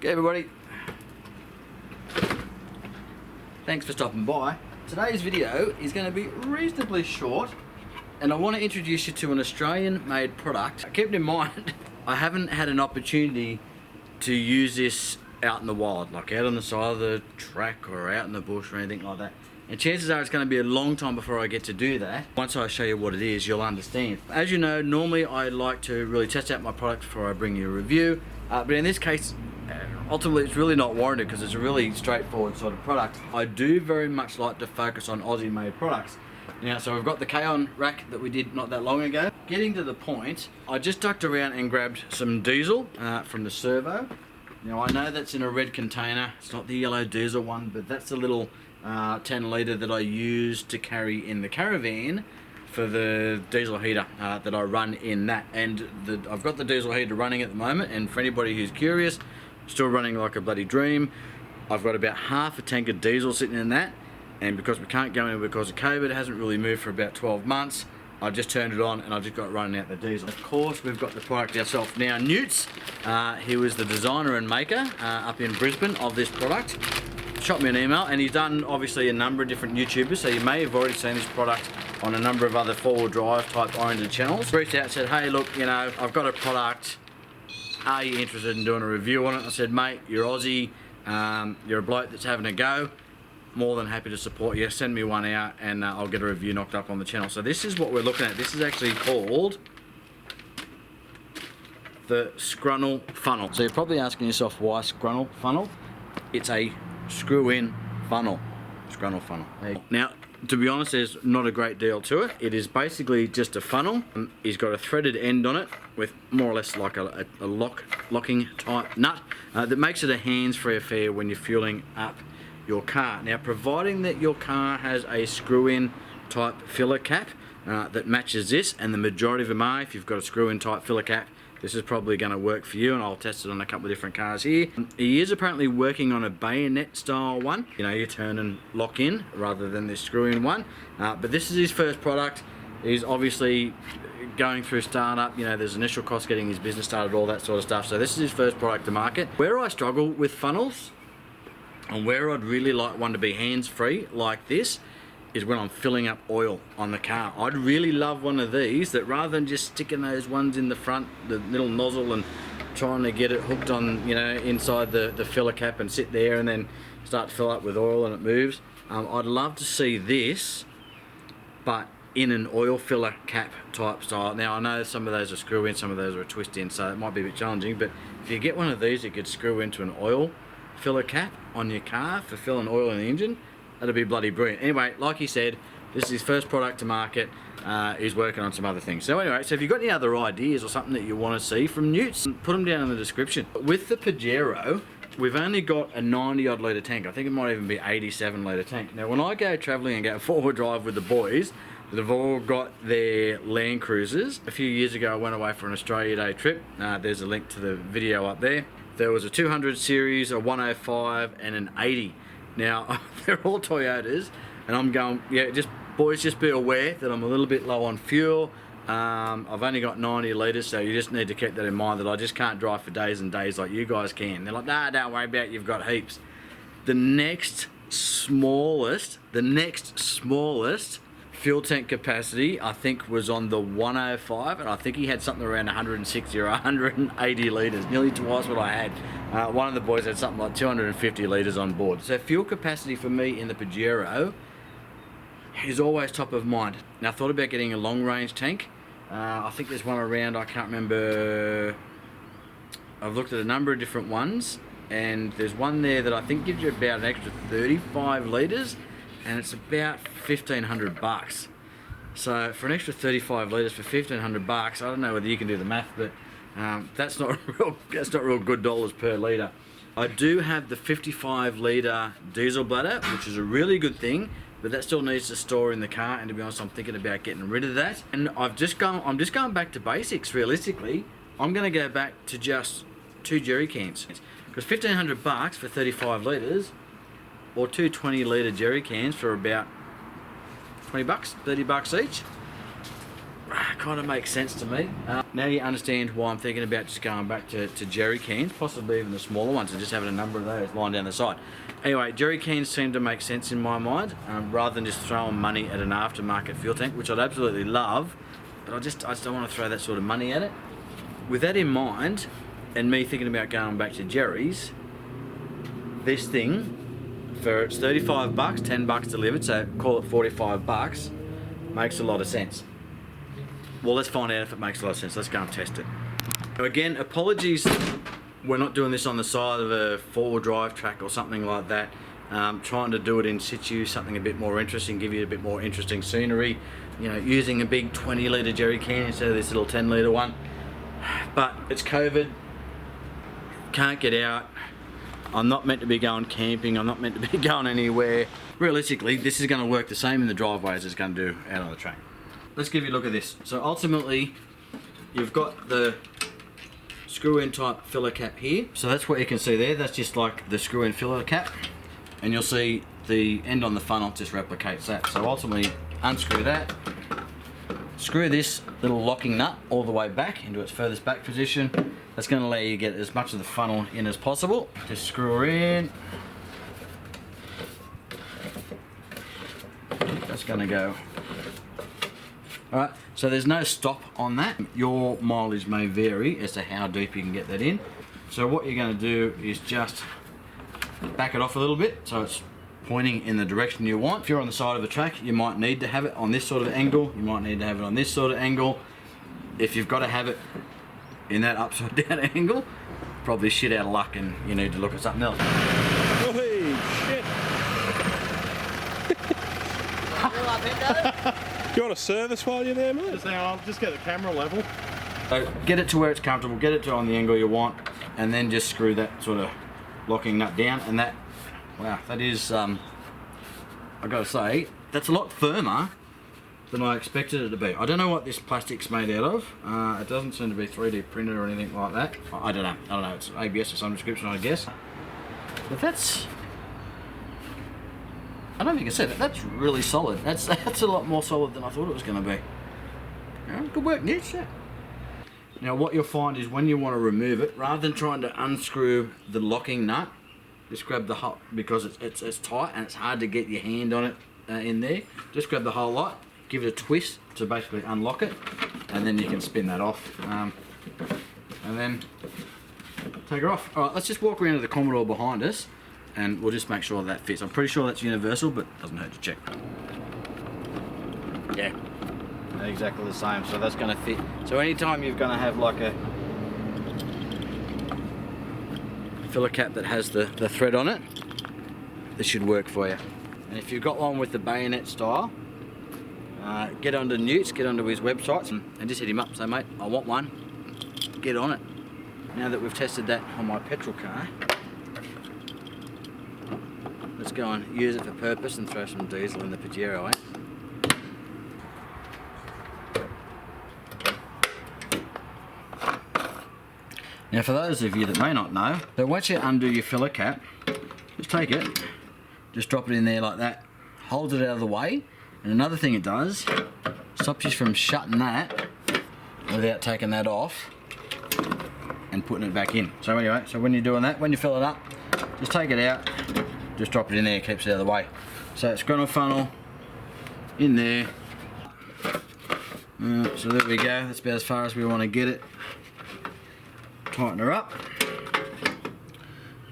Okay, everybody, thanks for stopping by. Today's video is going to be reasonably short, and I want to introduce you to an Australian made product. Keep in mind, I haven't had an opportunity to use this out in the wild, like out on the side of the track or out in the bush or anything like that. And chances are it's going to be a long time before I get to do that. Once I show you what it is, you'll understand. As you know, normally I like to really test out my product before I bring you a review. But in this case, ultimately it's really not warranted because it's a really straightforward sort of product. I do very much like to focus on Aussie made products. Now, so we've got the K-On rack that we did not that long ago. Getting to the point, I just ducked around and grabbed some diesel from the servo. Now I know that's in a red container, it's not the yellow diesel one, but that's a little 10 litre that I use to carry in the caravan for the diesel heater that I run in that. And I've got the diesel heater running at the moment, and for anybody who's curious, still running like a bloody dream. I've got about half a tank of diesel sitting in that, and because we can't go in because of COVID, it hasn't really moved for about 12 months. I just turned it on and I just got running out the diesel. Of course, we've got the product ourselves. Now, Newts, he was the designer and maker up in Brisbane of this product. Shot me an email, and he's done obviously a number of different YouTubers, so you may have already seen this product on a number of other four-wheel drive type oriented channels. Reached out and said, hey look, you know, I've got a product, are you interested in doing a review on it? I said, mate, you're Aussie, you're a bloke that's having a go, more than happy to support you, send me one out and I'll get a review knocked up on the channel. So this is what we're looking at. This is actually called the Scrunnel Funnel. So you're probably asking yourself, why Scrunnel Funnel? It's a screw-in funnel. Scrunnel Funnel. Now, to be honest, there's not a great deal to it. It is basically just a funnel. He's got a threaded end on it with more or less like a locking type nut that makes it a hands-free affair when you're fueling up your car. Now, providing that your car has a screw-in type filler cap that matches this, and the majority of them are, if you've got a screw-in type filler cap, this is probably going to work for you, and I'll test it on a couple of different cars here. He is apparently working on a bayonet style one. You know, you turn and lock in rather than this screw-in one. But this is his first product. He's obviously going through startup. You know, there's initial cost getting his business started, all that sort of stuff. So this is his first product to market. Where I struggle with funnels, and where I'd really like one to be hands-free like this, is when I'm filling up oil on the car. I'd really love one of these that, rather than just sticking those ones in the front, the little nozzle, and trying to get it hooked on, you know, inside the filler cap and sit there and then start to fill up with oil and it moves. I'd love to see this, but in an oil filler cap type style. Now, I know some of those are screw in, some of those are a twist in, so it might be a bit challenging, but if you get one of these, you could screw into an oil filler cap on your car for filling oil in the engine. That'd be bloody brilliant. Anyway, like he said, this is his first product to market. He's working on some other things. So anyway, so if you've got any other ideas or something that you want to see from Newts, put them down in the description. With the Pajero, we've only got a 90 odd litre tank. I think it might even be 87 litre tank. Now, when I go travelling and go four-wheel drive with the boys, they've all got their Land Cruisers. A few years ago, I went away for an Australia Day trip. There's a link to the video up there. There was a 200 series, a 105 and an 80. Now, they're all Toyotas, and I'm going, yeah, boys, just be aware that I'm a little bit low on fuel. I've only got 90 litres, so you just need to keep that in mind, that I just can't drive for days and days like you guys can. They're like, nah, don't worry about it, you've got heaps. The next smallest fuel tank capacity, I think, was on the 105, and I think he had something around 160 or 180 litres, nearly twice what I had. One of the boys had something like 250 litres on board. So fuel capacity for me in the Pajero is always top of mind. Now, I thought about getting a long range tank. I think there's one around, I can't remember. I've looked at a number of different ones, and there's one there that I think gives you about an extra 35 litres, and it's about 1,500 bucks. So for an extra 35 litres for 1,500 bucks, I don't know whether you can do the math, but that's not real good dollars per litre. I do have the 55 litre diesel bladder, which is a really good thing, but that still needs to store in the car, and to be honest, I'm thinking about getting rid of that. And I'm just going back to basics. Realistically, I'm going to go back to just 2 jerry cans, because 1,500 bucks for 35 litres, or 2 20 litre jerry cans for about 20 bucks, 30 bucks each. kind of makes sense to me. Now you understand why I'm thinking about just going back to jerry cans, possibly even the smaller ones, and just having a number of those lying down the side. Anyway, jerry cans seem to make sense in my mind, rather than just throwing money at an aftermarket fuel tank, which I'd absolutely love, but I just don't want to throw that sort of money at it. With that in mind, and me thinking about going back to Jerry's, this thing, for it's 35 bucks, 10 bucks delivered, so call it 45 bucks, makes a lot of sense. Well, let's find out if it makes a lot of sense. Let's go and test it. Now again, apologies, we're not doing this on the side of a four-wheel drive track or something like that. Trying to do it in situ, something a bit more interesting, give you a bit more interesting scenery. You know, using a big 20-litre jerry can instead of this little 10-litre one. But it's COVID, can't get out. I'm not meant to be going camping, I'm not meant to be going anywhere. Realistically, this is going to work the same in the driveway as it's going to do out on the track. Let's give you a look at this. So ultimately, you've got the screw-in type filler cap here. So that's what you can see there, that's just like the screw-in filler cap. And you'll see the end on the funnel just replicates that. So ultimately, unscrew that, screw this little locking nut all the way back into its furthest back position. That's going to allow you to get as much of the funnel in as possible. Just screw her in. That's going to go. Alright, so there's no stop on that. Your mileage may vary as to how deep you can get that in. So what you're going to do is just back it off a little bit so it's pointing in the direction you want. If you're on the side of a track, you might need to have it on this sort of angle, you might need to have it on this sort of angle. If you've got to have it in that upside down angle, probably shit out of luck and you need to look at something else. Holy shit! You want a service while you're there, mate? Just hang on, just get the camera level. So get it to where it's comfortable, get it to on the angle you want, and then just screw that sort of locking nut down, and that, wow, that is, I gotta say, that's a lot firmer than I expected it to be. I don't know what this plastic's made out of. It doesn't seem to be 3D printed or anything like that. I don't know, it's ABS of some description, I guess. But that's, I don't think I said it, that's really solid. That's a lot more solid than I thought it was gonna be. Yeah, good work, Nick. Yeah. Now what you'll find is when you want to remove it, rather than trying to unscrew the locking nut, just grab the whole, because it's tight and it's hard to get your hand on it in there, just grab the whole lot, give it a twist to basically unlock it, and then you can spin that off, and then take her off. Alright, let's just walk around to the Commodore behind us and we'll just make sure that fits. I'm pretty sure that's universal, but it doesn't hurt to check. Yeah. Exactly the same, so that's going to fit. So anytime you're going to have like a filler cap that has the thread on it, this should work for you. And if you've got one with the bayonet style, get onto Newt's, get onto his websites and just hit him up, say mate, I want one, get on it. Now that we've tested that on my petrol car, let's go and use it for purpose and throw some diesel in the Pajero, eh? Now for those of you that may not know, so once you undo your filler cap, just take it, just drop it in there like that, holds it out of the way, and another thing it does, stops you from shutting that without taking that off and putting it back in. So anyway, so when you're doing that, when you fill it up, just take it out, just drop it in there, keeps it out of the way. So Scrunnel Funnel in there. So there we go, that's about as far as we want to get it. Tighten her up.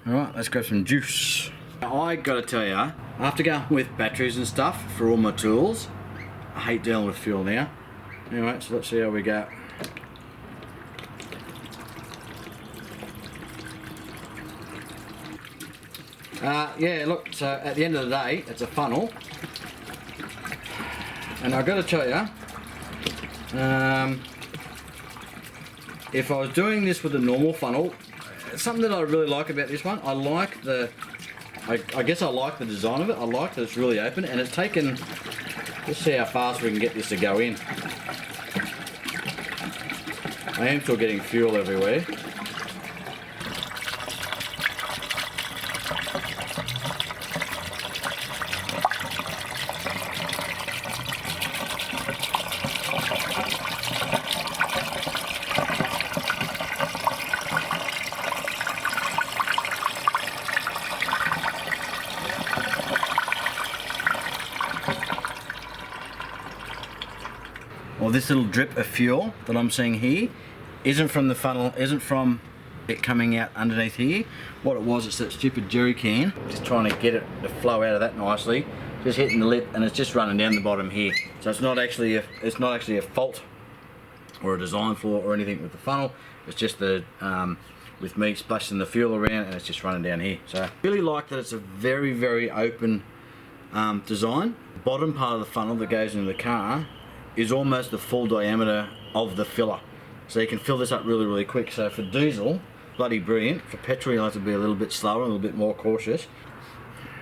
Alright, let's grab some juice. Now, I gotta tell you, after going with batteries and stuff for all my tools, I hate dealing with fuel now. Anyway, so let's see how we go. Yeah, look, so at the end of the day, it's a funnel. And I gotta tell you, if I was doing this with a normal funnel, something that I really like about this one, I like the, I guess I like the design of it. I like that it's really open and it's taken, let's see how fast we can get this to go in. I am still getting fuel everywhere. or this little drip of fuel that I'm seeing here, isn't from the funnel, isn't from it coming out underneath here. What it was, it's that stupid jerry can, just trying to get it to flow out of that nicely, just hitting the lip, and it's just running down the bottom here. So it's not actually a fault or a design flaw or anything with the funnel. It's just the with me splashing the fuel around, and it's just running down here. So I really like that it's a very, very open design. The bottom part of the funnel that goes into the car is almost the full diameter of the filler. So you can fill this up really, really quick. So for diesel, bloody brilliant. For petrol, you have to be a little bit slower, a little bit more cautious.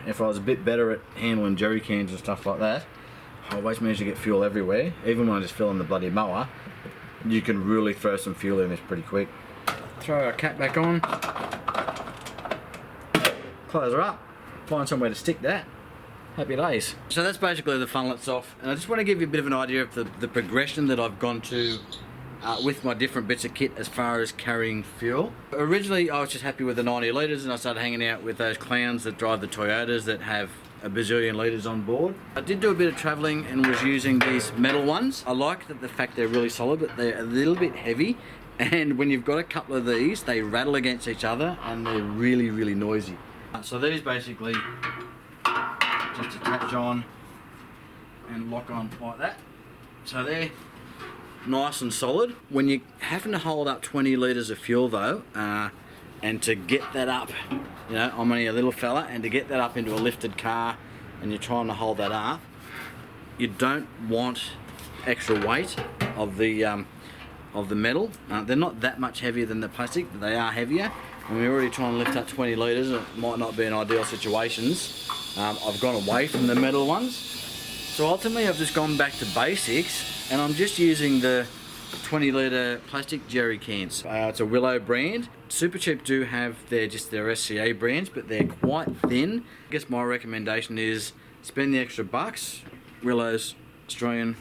If I was a bit better at handling jerry cans and stuff like that, I always manage to get fuel everywhere. Even when I just fill in the bloody mower, you can really throw some fuel in this pretty quick. Throw our cap back on, close her up, find somewhere to stick that. Happy days. So that's basically the funnel itself, and I just want to give you a bit of an idea of the progression that I've gone to with my different bits of kit as far as carrying fuel. Originally I was just happy with the 90 litres, and I started hanging out with those clowns that drive the Toyotas that have a bazillion litres on board. I did do a bit of travelling and was using these metal ones. I like the fact they're really solid, but they're a little bit heavy, and when you've got a couple of these, they rattle against each other and they're really, really noisy. So these basically just attach on and lock on like that. So they're nice and solid. When you're having to hold up 20 litres of fuel though, and to get that up, you know, I'm only a little fella, and to get that up into a lifted car and you're trying to hold that up, you don't want extra weight of the metal. They're not that much heavier than the plastic, but they are heavier, and we're already trying to lift up 20 litres. It might not be in ideal situations. I've gone away from the metal ones, so ultimately I've just gone back to basics, and I'm just using the 20 litre plastic jerry cans. It's a Willow brand. Supercheap do have their SCA brands, but they're quite thin. I guess my recommendation is spend the extra bucks. Willow's Australian,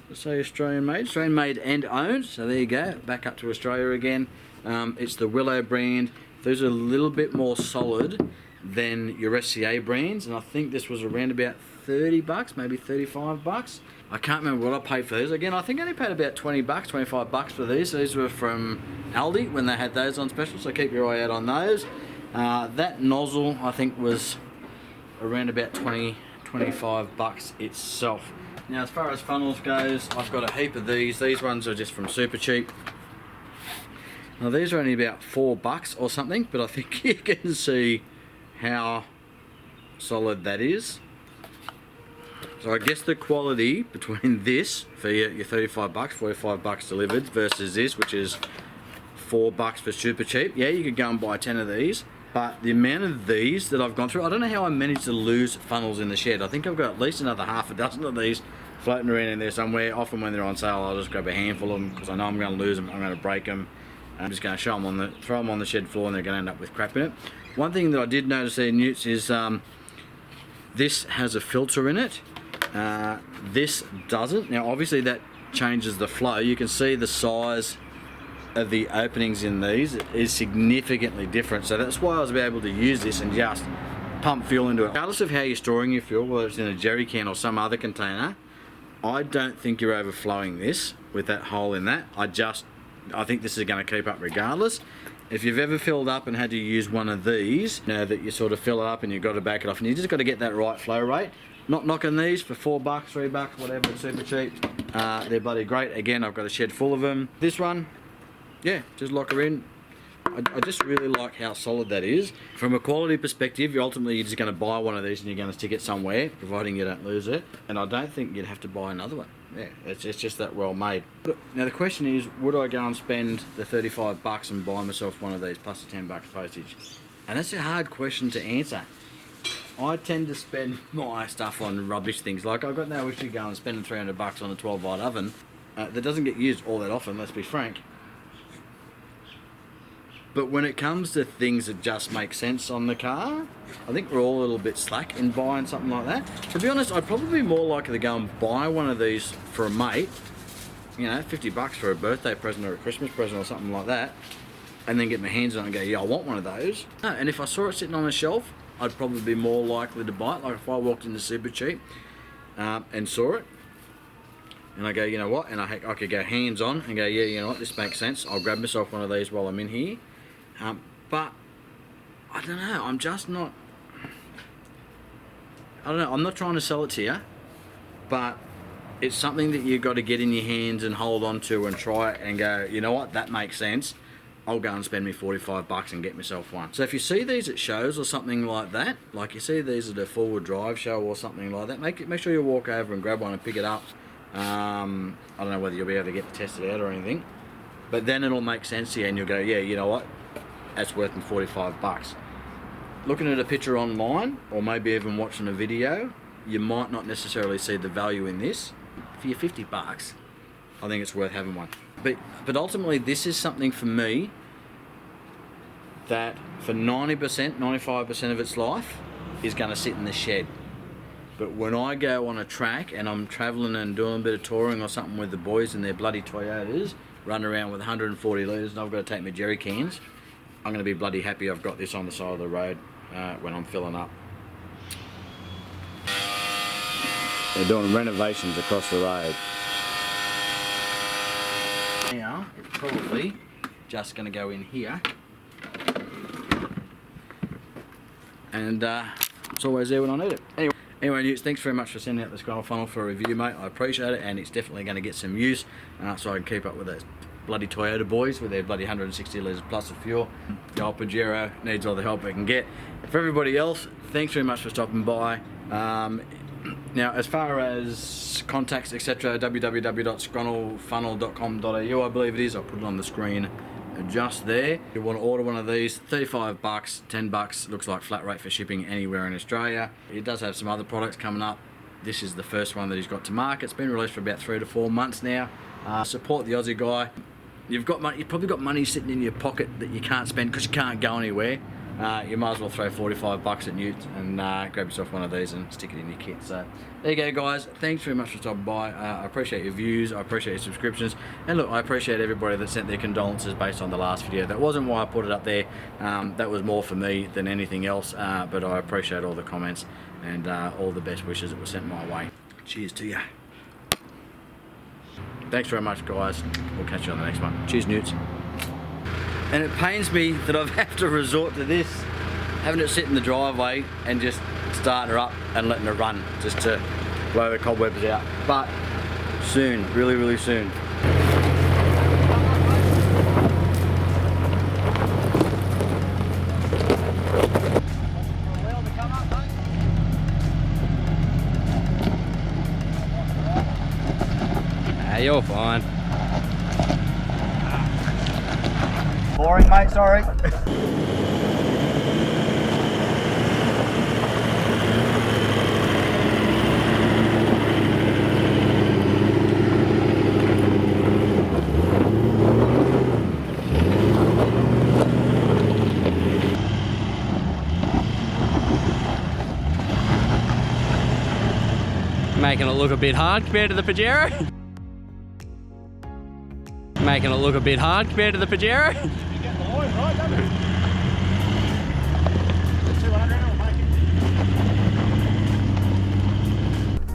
let's say Australian made and owned. So there you go, back up to Australia again. It's the Willow brand. Those are a little bit more solid than your SCA brands, and I think this was around about 30 bucks, maybe 35 bucks. I can't remember what I paid for these. Again, I think I only paid about 20 bucks, 25 bucks for these. These were from Aldi when they had those on special, so keep your eye out on those. That nozzle I think was around about 20, 25 bucks itself. Now as far as funnels goes, I've got a heap of these. These ones are just from Supercheap. Now these are only about 4 bucks or something, but I think you can see how solid that is. So I guess the quality between this for your 35 bucks, 45 bucks delivered, versus this, which is 4 bucks for Supercheap. Yeah, you could go and buy 10 of these, but the amount of these that I've gone through, I don't know how I managed to lose funnels in the shed. I think I've got at least another half a dozen of these floating around in there somewhere. Often when they're on sale, I'll just grab a handful of them because I know I'm going to lose them, I'm going to break them. I'm just going to throw them on the shed floor, and they're going to end up with crap in it. One thing that I did notice there, Newts, is this has a filter in it. This doesn't. Now obviously that changes the flow. You can see the size of the openings in these is significantly different, so that's why I was able to use this and just pump fuel into it. Regardless of how you're storing your fuel, whether it's in a jerry can or some other container, I don't think you're overflowing this with that hole in that. I think this is going to keep up regardless. If you've ever filled up and had to use one of these, you know that you sort of fill it up and you've got to back it off, and you just got to get that right flow rate. Not knocking these for 4 bucks, 3 bucks, whatever, it's super cheap. They're bloody great. Again, I've got a shed full of them. This one, yeah, just lock her in. I just really like how solid that is. From a quality perspective, you're just going to buy one of these and you're going to stick it somewhere, providing you don't lose it. And I don't think you'd have to buy another one. Yeah, it's just that well made. Now the question is, would I go and spend the 35 bucks and buy myself one of these plus the 10 bucks postage? And that's a hard question to answer. I tend to spend my stuff on rubbish things. Like, I've got no issue going and spending 300 bucks on a 12 volt oven that doesn't get used all that often, let's be frank. But when it comes to things that just make sense on the car, I think we're all a little bit slack in buying something like that. To be honest, I'd probably be more likely to go and buy one of these for a mate, you know, 50 bucks for a birthday present or a Christmas present or something like that, and then get my hands on it and go, yeah, I want one of those. And if I saw it sitting on a shelf, I'd probably be more likely to buy it. Like if I walked into Supercheap and saw it, and I go, you know what, and I could go hands on and go, yeah, you know what, this makes sense. I'll grab myself one of these while I'm in here. But I don't know, I'm just not, I don't know, I'm not trying to sell it to you, but it's something that you've got to get in your hands and hold on to and try it and go, you know what, that makes sense. I'll go and spend me 45 bucks and get myself one. So if you see these at shows or something like that, like you see these at a forward drive show or something like that, make sure you walk over and grab one and pick it up. I don't know whether you'll be able to get to test it out or anything, but then it'll make sense to you and you'll go, yeah, you know what, that's worth me 45 bucks. Looking at a picture online, or maybe even watching a video, you might not necessarily see the value in this. For your 50 bucks, I think it's worth having one. But ultimately, this is something for me that for 90%, 95% of its life is going to sit in the shed. But when I go on a track and I'm travelling and doing a bit of touring or something with the boys in their bloody Toyotas, running around with 140 litres and I've got to take my jerry cans, I'm going to be bloody happy I've got this on the side of the road when I'm filling up. They're doing renovations across the road. Now, it's probably just going to go in here. And it's always there when I need it. Anyway, Newts, thanks very much for sending out the Scrunnel Funnel for a review, mate. I appreciate it, and it's definitely going to get some use so I can keep up with those bloody Toyota boys with their bloody 160 litres plus of fuel. The old Pajero needs all the help it can get. For everybody else, thanks very much for stopping by. Now, as far as contacts, etc., www.scrunnelfunnel.com.au, I believe it is. I'll put it on the screen just there. If you want to order one of these, 35 bucks, 10 bucks, looks like flat rate for shipping anywhere in Australia. It does have some other products coming up. This is the first one that he's got to market. It's been released for about 3 to 4 months now. Support the Aussie guy. You've probably got money sitting in your pocket that you can't spend because you can't go anywhere. You might as well throw 45 bucks at Newt and grab yourself one of these and stick it in your kit. So there you go, guys. Thanks very much for stopping by. I appreciate your views, I appreciate your subscriptions, and look, I appreciate everybody that sent their condolences based on the last video. That wasn't why I put it up there. That was more for me than anything else, but I appreciate all the comments and all the best wishes that were sent my way. Cheers to you. Thanks very much, guys. We'll catch you on the next one. Cheers, Newts. And it pains me that I have to resort to this, having it sit in the driveway and just starting her up and letting it run just to blow the cobwebs out. But soon, really, really soon. You're fine. Boring, mate, sorry. Making it look a bit hard compared to the Pajero. Making it look a bit hard compared to the Pajero. You get the line right, don't you?